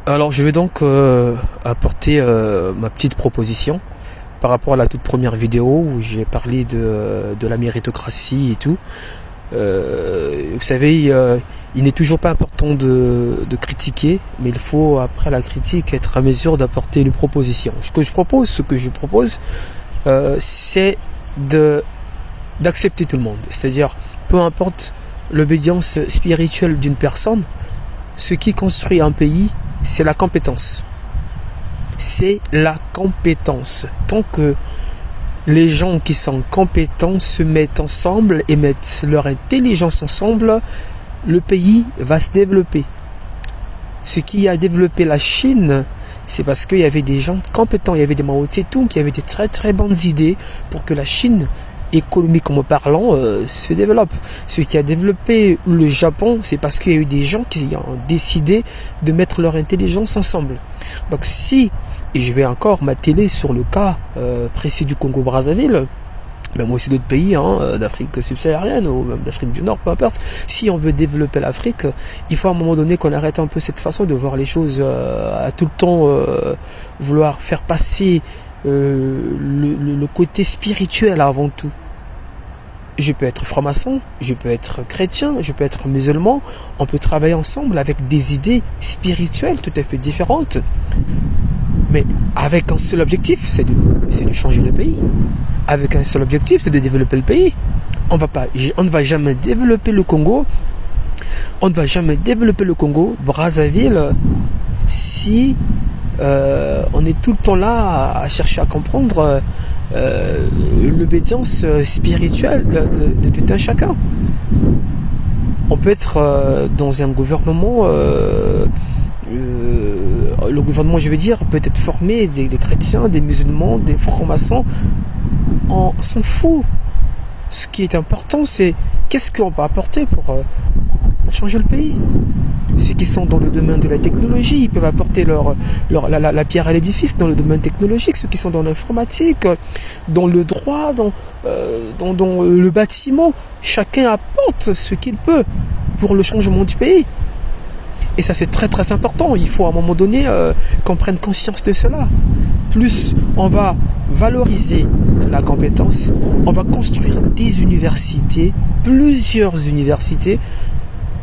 Alors je vais donc apporter ma petite proposition par rapport à la toute première vidéo où j'ai parlé de la méritocratie et tout. Vous savez, il n'est toujours pas important de critiquer, mais il faut après la critique être à mesure d'apporter une proposition. Ce que je propose, c'est d'accepter tout le monde. C'est-à-dire, peu importe l'obédience spirituelle d'une personne, ce qui construit un pays, c'est la compétence. C'est la compétence. Tant que les gens qui sont compétents se mettent ensemble et mettent leur intelligence ensemble, le pays va se développer. Ce qui a développé la Chine, c'est parce qu'il y avait des gens compétents. Il y avait des Mao Tse-tung qui avaient des très très bonnes idées pour que la Chine, économiquement parlant, se développe. Ce qui a développé le Japon, c'est parce qu'il y a eu des gens qui ont décidé de mettre leur intelligence ensemble. Donc si, et je vais encore m'atteler sur le cas précis du Congo-Brazzaville, même aussi d'autres pays d'Afrique subsaharienne ou même d'Afrique du Nord, peu importe. Si on veut développer l'Afrique, il faut à un moment donné qu'on arrête un peu cette façon de voir les choses à tout le temps vouloir faire passer le côté spirituel avant tout. Je peux être franc-maçon, je peux être chrétien, je peux être musulman. On peut travailler ensemble avec des idées spirituelles tout à fait différentes, mais avec un seul objectif, c'est de changer le pays. Avec un seul objectif, c'est de développer le pays. On ne va jamais développer le Congo. On ne va jamais développer le Congo, Brazzaville, si on est tout le temps là à chercher à comprendre l'obédience spirituelle de tout un chacun. On peut être dans un gouvernement, le gouvernement, je veux dire, peut être formé des chrétiens, des musulmans, des francs-maçons. On s'en fout. Ce qui est important, c'est qu'est-ce qu'on va apporter pour changer le pays. Ceux qui sont dans le domaine de la technologie, ils peuvent apporter la pierre à l'édifice dans le domaine technologique. Ceux qui sont dans l'informatique, dans le droit, dans le bâtiment, chacun apporte ce qu'il peut pour le changement du pays. Et ça, c'est très très important. Il faut à un moment donné qu'on prenne conscience de cela. Plus on va valoriser la compétence, on va construire des universités, plusieurs universités.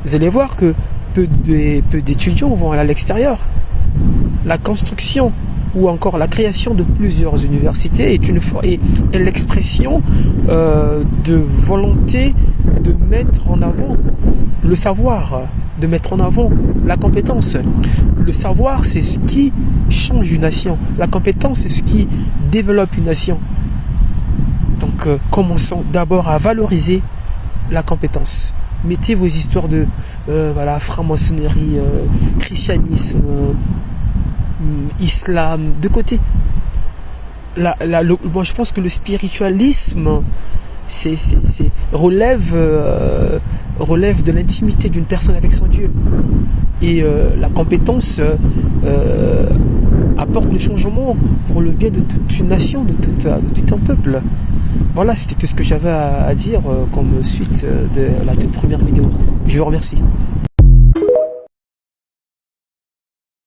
Vous allez voir que peu d'étudiants vont aller à l'extérieur. La construction ou encore la création de plusieurs universités est l'expression de volonté de mettre en avant le savoir, de mettre en avant la compétence. Le savoir, c'est ce qui change une nation. La compétence, c'est ce qui développe une nation. Donc, commençons d'abord à valoriser la compétence. Mettez vos histoires de franc-maçonnerie, christianisme, islam de côté. Moi, je pense que le spiritualisme relève de l'intimité d'une personne avec son Dieu. Et la compétence apporte le changement pour le bien de toute une nation, de tout un peuple. Voilà, c'était tout ce que j'avais à dire comme suite de la toute première vidéo. Je vous remercie.